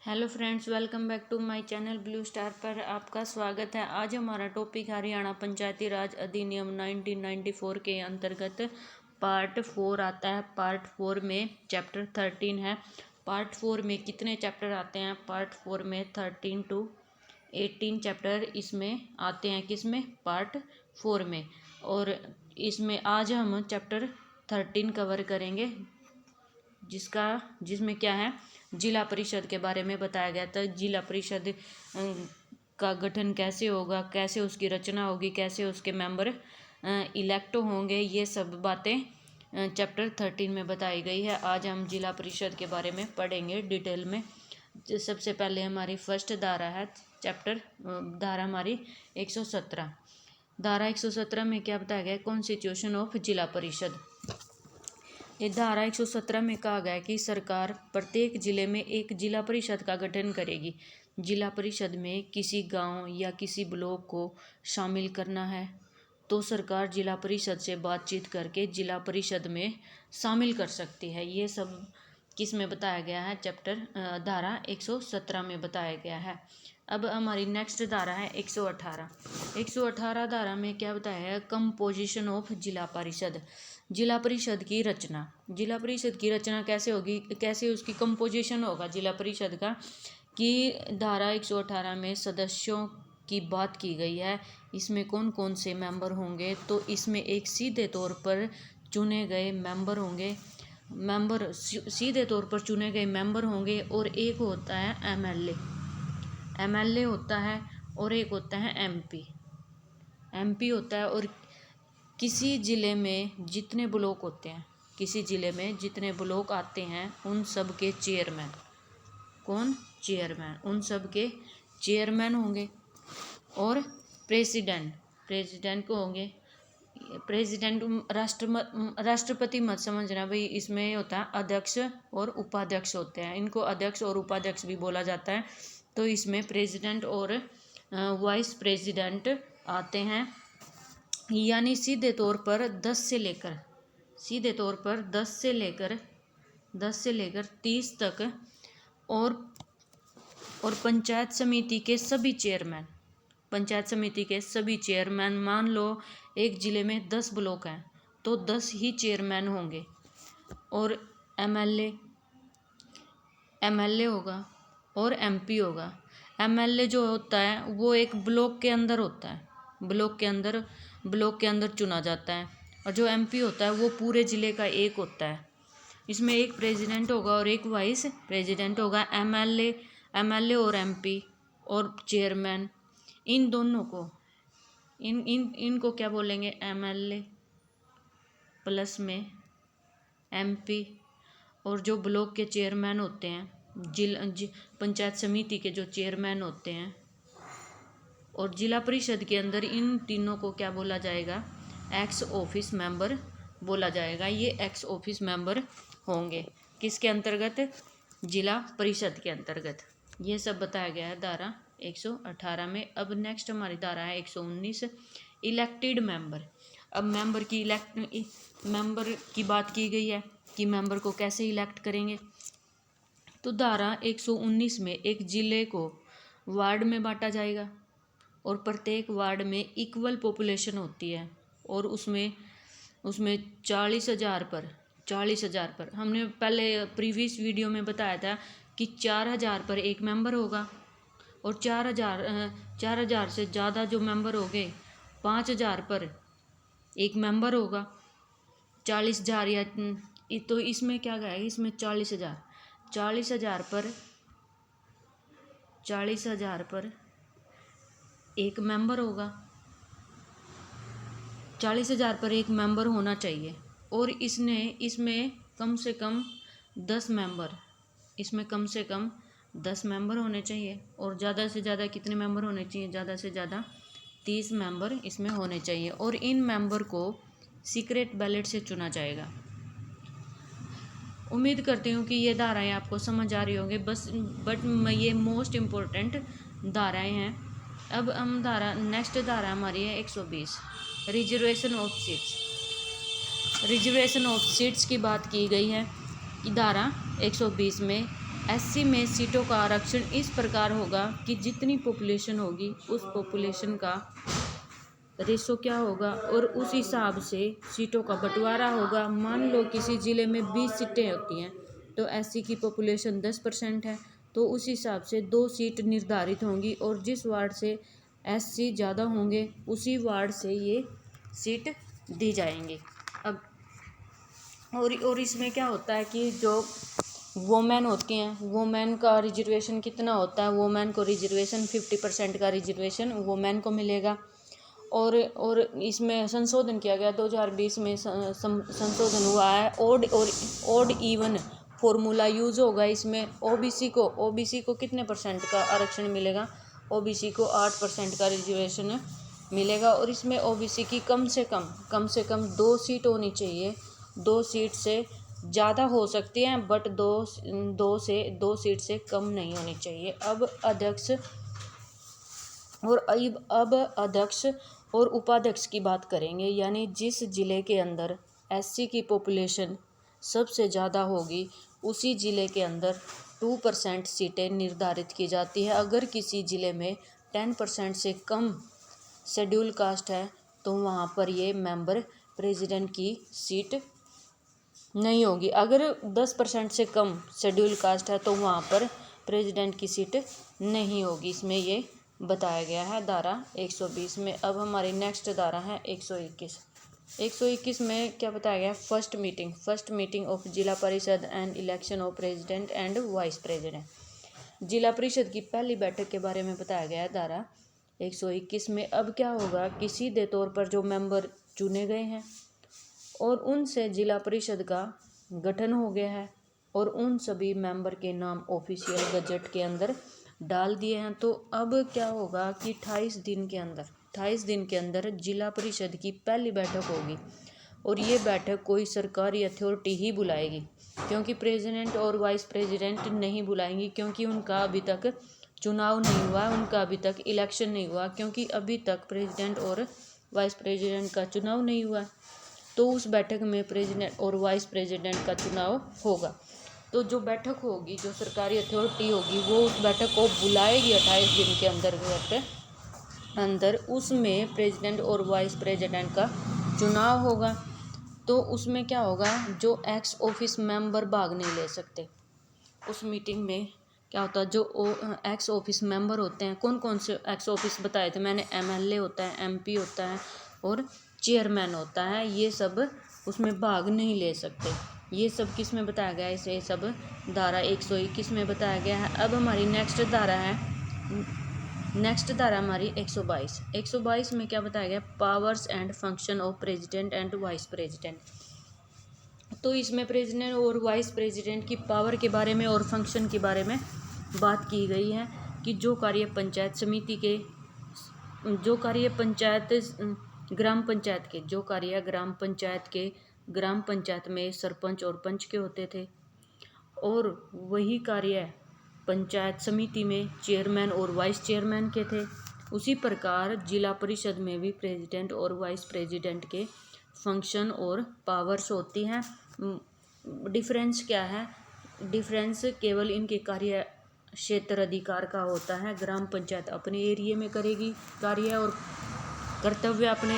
Hello friends, welcome back to my channel Blue Star पर आपका स्वागत है। आज हमारा टॉपिक हरियाणा पंचायती राज अधिनियम 1994 के अंतर्गत पार्ट 4 आता है। पार्ट 4 में चैप्टर 13 है। पार्ट 4 में कितने चैप्टर आते हैं? पार्ट 4 में 13 to 18 चैप्टर इसमें आते हैं। किसमें? पार्ट 4 में। और इसमें आज हम चैप्टर 13 कवर करेंगे, जिसमें क्या है, जिला परिषद के बारे में बताया गया था। जिला परिषद का गठन कैसे होगा, कैसे उसकी रचना होगी, कैसे उसके मेंबर इलेक्ट होंगे, ये सब बातें चैप्टर 13 में बताई गई है। आज हम जिला परिषद के बारे में पढ़ेंगे डिटेल में। सबसे पहले हमारी फर्स्ट धारा है चैप्टर धारा हमारी 117। धारा 117 में क्या बताया गया? कॉन्स्टिट्यूशन ऑफ जिला परिषद। ये धारा 117 में कहा गया है कि सरकार प्रत्येक जिले में एक जिला परिषद का गठन करेगी। जिला परिषद में किसी गांव या किसी ब्लॉक को शामिल करना है तो सरकार जिला परिषद से बातचीत करके जिला परिषद में शामिल कर सकती है। ये सब किस में बताया गया है? चैप्टर धारा 117 में बताया गया है। अब हमारी नेक्स्ट धारा है 118। 118 धारा में क्या बताया है? कंपोजिशन ऑफ जिला परिषद। जिला परिषद की रचना। जिला परिषद की रचना कैसे होगी, कैसे उसकी कंपोजिशन होगा जिला परिषद का, कि धारा 118 में सदस्यों की बात की गई है। इसमें कौन कौन से मेंबर होंगे? तो इसमें एक सीधे तौर पर चुने गए मेंबर होंगे, सीधे तौर पर चुने गए मेंबर होंगे। और एक होता है एमएलए होता है, और एक होता है एमपी होता है। और किसी जिले में जितने ब्लॉक होते हैं, किसी जिले में जितने ब्लॉक आते हैं, उन सब के चेयरमैन, उन सब के चेयरमैन होंगे। और प्रेसिडेंट को होंगे। प्रेसिडेंट राष्ट्रपति मत समझना भाई, इसमें होता है अध्यक्ष और उपाध्यक्ष होते हैं। इनको अध्यक्ष और उपाध्यक्ष भी बोला जाता है। तो इसमें प्रेसिडेंट और वाइस प्रेसिडेंट आते हैं। यानी सीधे तौर पर 10 से लेकर 30 तक। और पंचायत समिति के सभी चेयरमैन, मान लो एक जिले में 10 ब्लॉक हैं तो 10 ही चेयरमैन होंगे। और एमएलए होगा और एमपी होगा। एमएलए जो होता है वो एक ब्लॉक के अंदर होता है, ब्लॉक के अंदर चुना जाता है। और जो एमपी होता है वो पूरे जिले का एक होता है। इसमें एक प्रेसिडेंट होगा और एक वाइस प्रेसिडेंट होगा। एमएलए और एमपी और चेयरमैन, इन दोनों को इनको क्या बोलेंगे? एमएलए प्लस में एमपी। और जो ब्लॉक के चेयरमैन होते हैं, पंचायत समिति के जो चेयरमैन होते हैं, और जिला परिषद के अंदर इन तीनों को क्या बोला जाएगा? एक्स ऑफिस मेंबर बोला जाएगा। ये एक्स ऑफिस मेंबर होंगे किसके अंतर्गत? जिला परिषद के अंतर्गत। ये सब बताया गया है धारा 118 में। अब नेक्स्ट हमारी धारा है 119, इलेक्टेड मेंबर। अब मेंबर की बात की गई है कि मेंबर को कैसे इलेक्ट करेंगे। तो धारा 119 में एक जिले को वार्ड में बांटा जाएगा और प्रत्येक वार्ड में इक्वल पॉपुलेशन होती है। और उसमें 40,000 पर हमने पहले प्रीवियस वीडियो में बताया था कि 4,000 पर एक मेंबर होगा। और 4,000 से ज़्यादा जो मेंबर हो गए, 5,000 पर एक मेंबर होगा। 40,000 या तो इसमें क्या गया? इसमें 40,000 पर एक मेंबर होगा। 40,000 पर एक मेंबर होना चाहिए। और इसमें कम से कम 10 मेंबर होने चाहिए। और ज़्यादा से ज़्यादा कितने मेंबर होने चाहिए? ज़्यादा से ज़्यादा 30 मेंबर इसमें होने चाहिए। और इन मेंबर को सीक्रेट बैलेट से चुना जाएगा। उम्मीद करती हूँ कि ये धाराएं आपको समझ आ रही होंगी, बट ये मोस्ट इम्पोर्टेंट धाराएं हैं। अब हम नेक्स्ट धारा हमारी है 120, रिजर्वेशन ऑफ सीट्स की बात की गई है कि धारा 120 में एससी में सीटों का आरक्षण इस प्रकार होगा कि जितनी पॉपुलेशन होगी उस पॉपुलेशन का रेशो क्या होगा और उस हिसाब से सीटों का बंटवारा होगा। मान लो किसी ज़िले में 20 सीटें होती हैं तो एससी की पॉपुलेशन 10% है, तो उस हिसाब से 2 सीट निर्धारित होंगी और जिस वार्ड से एससी ज़्यादा होंगे उसी वार्ड से ये सीट दी जाएंगी। अब और इसमें क्या होता है कि जो वोमेन होती हैं, वोमेन का रिजर्वेशन कितना होता है, वोमेन को रिजर्वेशन 50% का रिजर्वेशन वोमेन को मिलेगा। और इसमें संशोधन किया गया 2020 में संशोधन हुआ है। ओड इवन फॉर्मूला यूज होगा इसमें। ओबीसी को कितने परसेंट का आरक्षण मिलेगा, ओबीसी को 8% का रिजर्वेशन मिलेगा। और इसमें ओबीसी की कम से कम 2 सीट होनी चाहिए, 2 सीट से ज़्यादा हो सकती हैं बट 2 सीट से कम नहीं होनी चाहिए। अब अध्यक्ष और उपाध्यक्ष की बात करेंगे, यानी जिस जिले के अंदर एससी की पॉपुलेशन सबसे ज़्यादा होगी उसी जिले के अंदर 2% सीटें निर्धारित की जाती है। अगर किसी जिले में 10% से कम शेड्यूल कास्ट है तो वहाँ पर ये मेंबर प्रेसिडेंट की सीट नहीं होगी। अगर 10% से कम शेड्यूल कास्ट है तो वहाँ पर प्रेसिडेंट की सीट नहीं होगी। इसमें ये बताया गया है धारा 120 में। अब हमारी नेक्स्ट धारा है 121 में क्या बताया गया है, फर्स्ट मीटिंग ऑफ जिला परिषद and election of president and vice president. जिला परिषद की पहली बैठक के बारे में बताया गया है धारा 121 में। अब क्या होगा कि सीधे तौर पर जो मेंबर चुने गए हैं और उनसे जिला परिषद का गठन हो गया है और उन सभी मेंबर के नाम ऑफिशियल गजट के अंदर डाल दिए हैं। तो अब क्या होगा कि 28 दिन के अंदर जिला परिषद की पहली बैठक होगी और ये बैठक कोई सरकारी अथॉरिटी ही बुलाएगी, क्योंकि प्रेसिडेंट और वाइस प्रेसिडेंट नहीं बुलाएंगी, क्योंकि उनका अभी तक चुनाव नहीं हुआ, उनका अभी तक इलेक्शन नहीं हुआ, क्योंकि अभी तक प्रेसिडेंट और वाइस प्रेसिडेंट का चुनाव नहीं हुआ। तो उस बैठक में प्रेसिडेंट और वाइस प्रेसिडेंट का चुनाव होगा। तो जो बैठक होगी, जो सरकारी अथॉरिटी होगी, वो उस बैठक को बुलाएगी 28 दिन के अंदर उसमें प्रेसिडेंट और वाइस प्रेसिडेंट का चुनाव होगा। तो उसमें क्या होगा, जो एक्स ऑफिस मेंबर भाग नहीं ले सकते उस मीटिंग में। क्या होता है, जो एक्स ऑफिस मेंबर होते हैं, कौन कौन से एक्स ऑफिस बताए थे मैंने, एमएलए होता है, एमपी होता है और चेयरमैन होता है, ये सब उसमें भाग नहीं ले सकते। ये सब किस में बताया गया है, इसे सब धारा 121 में बताया गया है। अब हमारी नेक्स्ट धारा हमारी 122 में क्या बताया गया, powers and function of president and vice president. तो इसमें प्रेसिडेंट और वाइस प्रेसिडेंट की पावर के बारे में और फंक्शन के बारे में बात की गई है कि जो कार्य ग्राम पंचायत में सरपंच और पंच के होते थे, और वही कार्य पंचायत समिति में चेयरमैन और वाइस चेयरमैन के थे, उसी प्रकार जिला परिषद में भी प्रेसिडेंट और वाइस प्रेसिडेंट के फंक्शन और पावर्स होती हैं। डिफरेंस क्या है, डिफरेंस केवल इनके कार्य क्षेत्र अधिकार का होता है। ग्राम पंचायत अपने एरिया में करेगी कार्य और कर्तव्य, अपने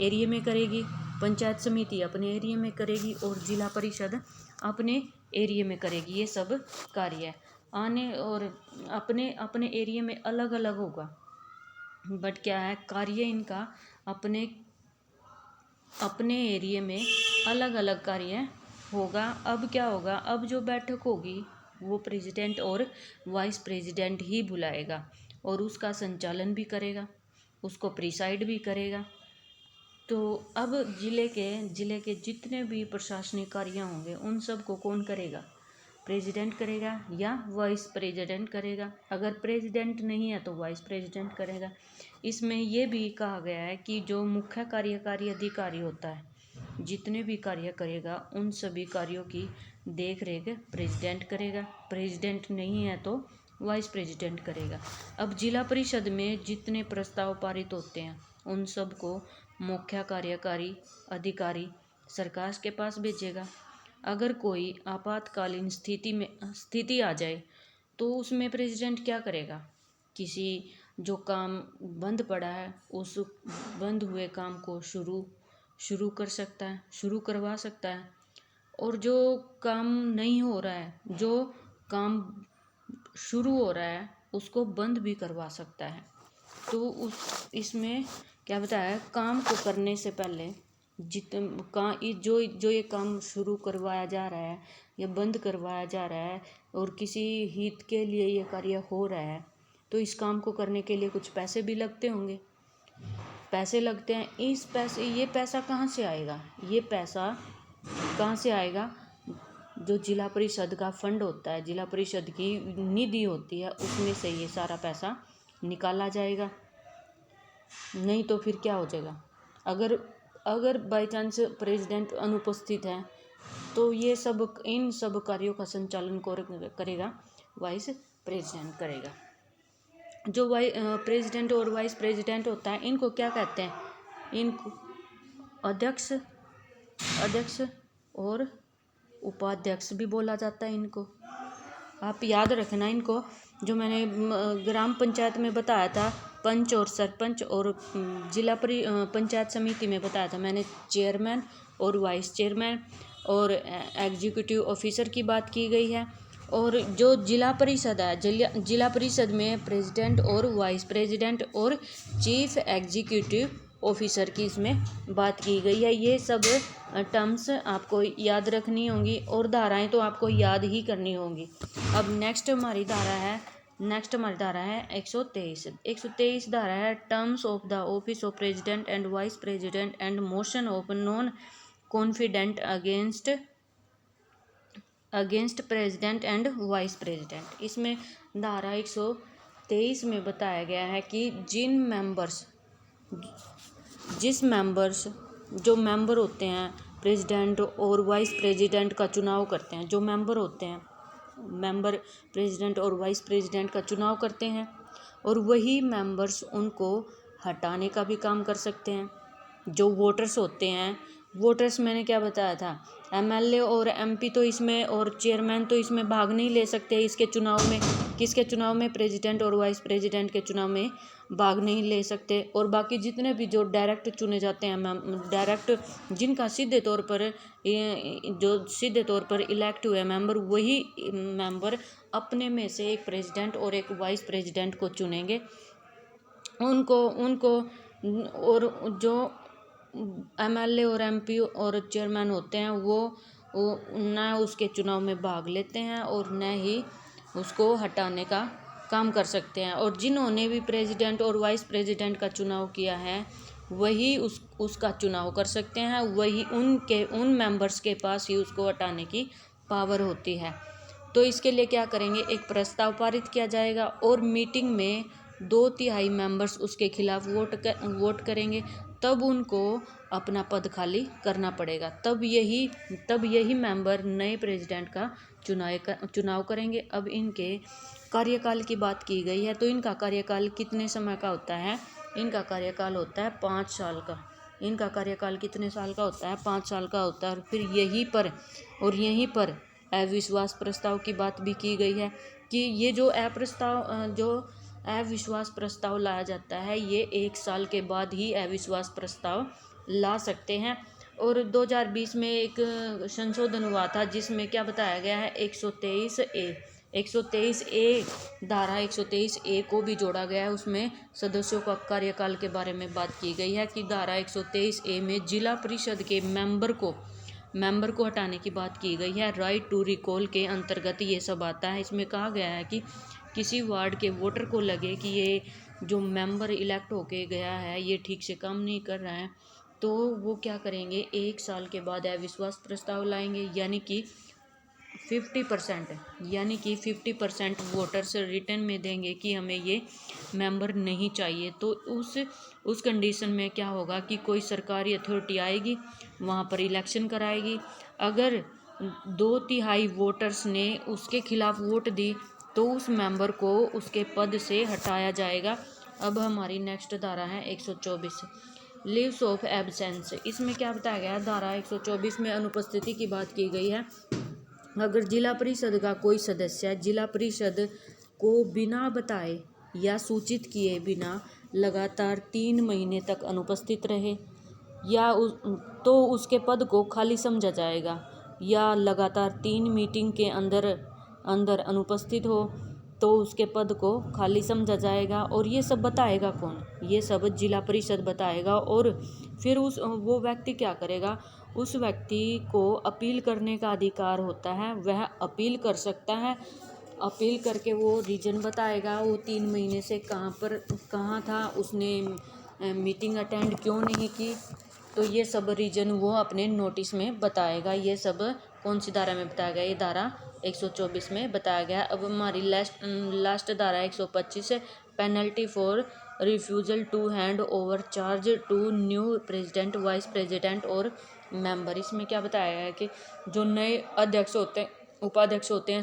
एरिया में करेगी, पंचायत समिति अपने एरिया में करेगी और जिला परिषद अपने एरिया में करेगी। ये सब कार्य आने और अपने अपने एरिया में अलग अलग होगा, बट क्या है, कार्य इनका अपने एरिया में अलग अलग कार्य होगा। अब क्या होगा, अब जो बैठक होगी वो प्रेसिडेंट और वाइस प्रेसिडेंट ही बुलाएगा और उसका संचालन भी करेगा, उसको प्रिसाइड भी करेगा। तो अब जिले के जितने भी प्रशासनिक कार्य होंगे उन सब को कौन करेगा, प्रेसिडेंट करेगा या वाइस प्रेसिडेंट करेगा। अगर प्रेसिडेंट नहीं है तो वाइस प्रेसिडेंट करेगा। इसमें यह भी कहा गया है कि जो मुख्य कार्यकारी अधिकारी होता है, जितने भी कार्य करेगा उन सभी कार्यों की देख रेख प्रेसिडेंट करेगा, प्रेसिडेंट नहीं है तो वाइस प्रेसिडेंट करेगा। अब जिला परिषद में जितने प्रस्ताव पारित होते हैं उन सब को मुख्य कार्यकारी अधिकारी सरकार के पास भेजेगा अगर कोई आपातकालीन स्थिति आ जाए तो उसमें प्रेसिडेंट क्या करेगा? किसी जो काम बंद पड़ा है उस बंद हुए काम को शुरू कर सकता है, शुरू करवा सकता है। और जो काम नहीं हो रहा है, जो काम शुरू हो रहा है, उसको बंद भी करवा सकता है। तो उस इसमें क्या बताया, काम को करने से पहले जो ये काम शुरू करवाया जा रहा है या बंद करवाया जा रहा है और किसी हित के लिए ये कार्य हो रहा है, तो इस काम को करने के लिए कुछ पैसे भी लगते होंगे, पैसे लगते हैं। ये पैसा कहाँ से आएगा? ये पैसा कहाँ से आएगा? जो जिला परिषद का फंड होता है, जिला परिषद की निधि होती है, उसमें से ये सारा पैसा निकाला जाएगा। नहीं तो फिर क्या हो जाएगा? अगर बाई चांस प्रेसिडेंट अनुपस्थित है तो इन सब कार्यों का संचालन करेगा वाइस प्रेसिडेंट करेगा। जो प्रेसिडेंट और वाइस प्रेसिडेंट होता है, इनको क्या कहते हैं? इनको अध्यक्ष और उपाध्यक्ष भी बोला जाता है। इनको आप याद रखना। इनको जो मैंने ग्राम पंचायत में बताया था, पंच और सरपंच, और जिला पंचायत समिति में बताया था मैंने, चेयरमैन और वाइस चेयरमैन और एग्जीक्यूटिव ऑफिसर की बात की गई है। और जो जिला परिषद है, जिला परिषद में प्रेसिडेंट और वाइस प्रेसिडेंट और चीफ एग्जीक्यूटिव ऑफिसर की इसमें बात की गई है। ये सब टर्म्स आपको याद रखनी होंगी और धाराएं तो आपको याद ही करनी होंगी। अब नेक्स्ट हमारी धारा है 123 धारा है, terms of the office of president and vice president and motion of non confident against president and vice president. इसमें धारा 123 में बताया गया है कि जो मेंबर होते हैं प्रेसिडेंट और वाइस प्रेसिडेंट का चुनाव करते हैं, जो मेंबर होते हैं, मेंबर प्रेसिडेंट और वाइस प्रेसिडेंट का चुनाव करते हैं, और वही मेंबर्स उनको हटाने का भी काम कर सकते हैं। जो वोटर्स होते हैं, वोटर्स मैंने क्या बताया था, एमएलए और एमपी तो इसमें, और चेयरमैन तो इसमें भाग नहीं ले सकते इसके चुनाव में। किसके चुनाव में? प्रेसिडेंट और वाइस प्रेसिडेंट के चुनाव में भाग नहीं ले सकते। और बाकी जितने भी जो डायरेक्ट चुने जाते हैं, डायरेक्ट जिनका सीधे तौर पर इलेक्ट हुए मेंबर, वही मेंबर अपने में से एक प्रेसिडेंट और एक वाइस प्रेसिडेंट को चुनेंगे। उनको और जो एमएलए और एमपी और चेयरमैन होते हैं वो न उसके चुनाव में भाग लेते हैं और न ही उसको हटाने का काम कर सकते हैं। और जिन्होंने भी प्रेसिडेंट और वाइस प्रेसिडेंट का चुनाव किया है वही उसका चुनाव कर सकते हैं, वही उन मेंबर्स के पास ही उसको हटाने की पावर होती है। तो इसके लिए क्या करेंगे, एक प्रस्ताव पारित किया जाएगा और मीटिंग में 2/3 मेंबर्स उसके खिलाफ वोट करेंगे, तब उनको अपना पद खाली करना पड़ेगा। तब यही मेंबर नए प्रेसिडेंट का चुनाव करेंगे। अब इनके कार्यकाल की बात की गई है, तो इनका कार्यकाल कितने समय का होता है? इनका कार्यकाल होता है 5 साल का। इनका कार्यकाल कितने साल का होता है? 5 साल का होता है। और फिर यहीं पर अविश्वास प्रस्ताव की बात भी की गई है कि ये जो अविश्वास प्रस्ताव लाया जाता है, ये 1 साल के बाद ही अविश्वास प्रस्ताव ला सकते हैं। और 2020 में एक संशोधन हुआ था जिसमें क्या बताया गया है, 123A धारा 123A को भी जोड़ा गया है। उसमें सदस्यों का कार्यकाल के बारे में बात की गई है कि धारा 123A में जिला परिषद के मेंबर को हटाने की बात की गई है। राइट टू रिकॉल के अंतर्गत ये सब आता है। इसमें कहा गया है कि किसी वार्ड के वोटर को लगे कि ये जो मेंबर इलेक्ट होके गया है ये ठीक से काम नहीं कर रहा है, तो वो क्या करेंगे, 1 साल के बाद अविश्वास प्रस्ताव लाएंगे, यानी कि 50% वोटर्स रिटर्न में देंगे कि हमें ये मेंबर नहीं चाहिए। तो उस कंडीशन में क्या होगा कि कोई सरकारी अथॉरिटी आएगी, वहाँ पर इलेक्शन कराएगी। अगर 2/3 वोटर्स ने उसके खिलाफ वोट दी तो उस मेंबर को उसके पद से हटाया जाएगा। अब हमारी नेक्स्ट धारा है 124। लीव्स ऑफ एब्सेंस, इसमें क्या बताया गया है, धारा 124 में अनुपस्थिति की बात की गई है। अगर जिला परिषद का कोई सदस्य जिला परिषद को बिना बताए या सूचित किए बिना लगातार 3 महीने तक अनुपस्थित रहे तो उसके पद को खाली समझा जाएगा, या लगातार 3 मीटिंग के अंदर अनुपस्थित हो तो उसके पद को खाली समझा जाएगा। और ये सब बताएगा कौन, ये सब जिला परिषद बताएगा। और फिर वो व्यक्ति क्या करेगा, उस व्यक्ति को अपील करने का अधिकार होता है, वह अपील कर सकता है। अपील करके वो रीजन बताएगा, वो 3 महीने से कहाँ था, उसने मीटिंग अटेंड क्यों नहीं की, तो ये सब रीजन वो अपने नोटिस में बताएगा। ये सब कौन सी धारा में बताया गया, ये धारा 124 में बताया गया। अब हमारी लास्ट धारा 125 penalty for refusal to hand over charge to new president, vice president और मेंबर। इसमें क्या बताया है कि जो नए अध्यक्ष होते हैं, उपाध्यक्ष होते हैं,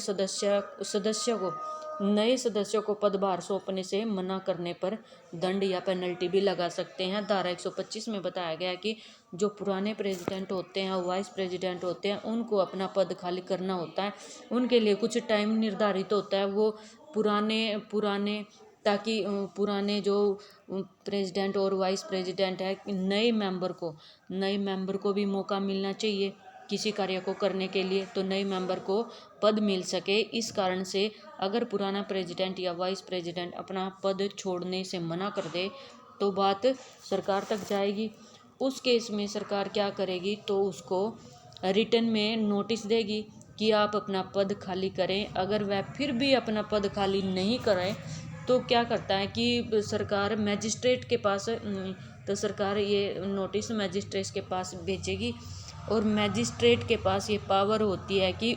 नए सदस्यों को पदभार सौंपने से मना करने पर दंड या पेनल्टी भी लगा सकते हैं। धारा 125 में बताया गया है कि जो पुराने प्रेसिडेंट होते हैं, वाइस प्रेसिडेंट होते हैं, उनको अपना पद खाली करना होता है। उनके लिए कुछ टाइम निर्धारित होता है, वो पुराने ताकि पुराने जो प्रेसिडेंट और वाइस प्रेसिडेंट है, नए मेंबर को भी मौका मिलना चाहिए किसी कार्य को करने के लिए, तो नए मेंबर को पद मिल सके। इस कारण से अगर पुराना प्रेसिडेंट या वाइस प्रेसिडेंट अपना पद छोड़ने से मना कर दे तो बात सरकार तक जाएगी। उस केस में सरकार क्या करेगी, तो उसको रिटन में नोटिस देगी कि आप अपना पद खाली करें। अगर वह फिर भी अपना पद खाली नहीं करे तो क्या करता है कि सरकार मैजिस्ट्रेट के पास, तो सरकार ये नोटिस मैजिस्ट्रेट के पास भेजेगी। और मैजिस्ट्रेट के पास ये पावर होती है कि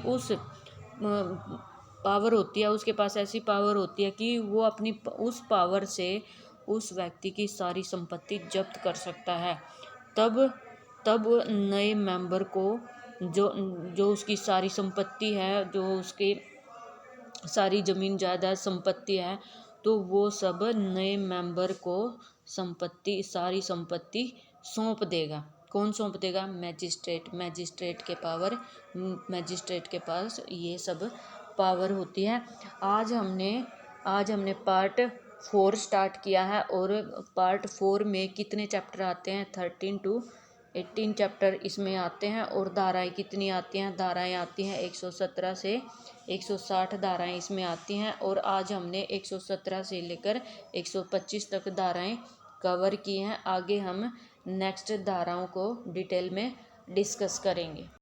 उसके पास ऐसी पावर होती है कि वो अपनी उस पावर से उस व्यक्ति की सारी संपत्ति जब्त कर सकता है। तब नए मेंबर को जो उसकी सारी संपत्ति है, जो उसकी सारी जमीन जायदाद संपत्ति है, तो वो सब नए मेंबर को सारी संपत्ति सौंप देगा। कौन सौंप देगा, मैजिस्ट्रेट के पास ये सब पावर होती है। आज हमने पार्ट 4 स्टार्ट किया है, और पार्ट 4 में कितने चैप्टर आते हैं, 13 to 18 चैप्टर इसमें आते हैं। और धाराएं कितनी आती हैं, धाराएं आती हैं 117 से 160 धाराएं इसमें आती हैं। और आज हमने 117 से लेकर 125 तक धाराएं कवर की हैं। आगे हम नेक्स्ट धाराओं को डिटेल में डिस्कस करेंगे।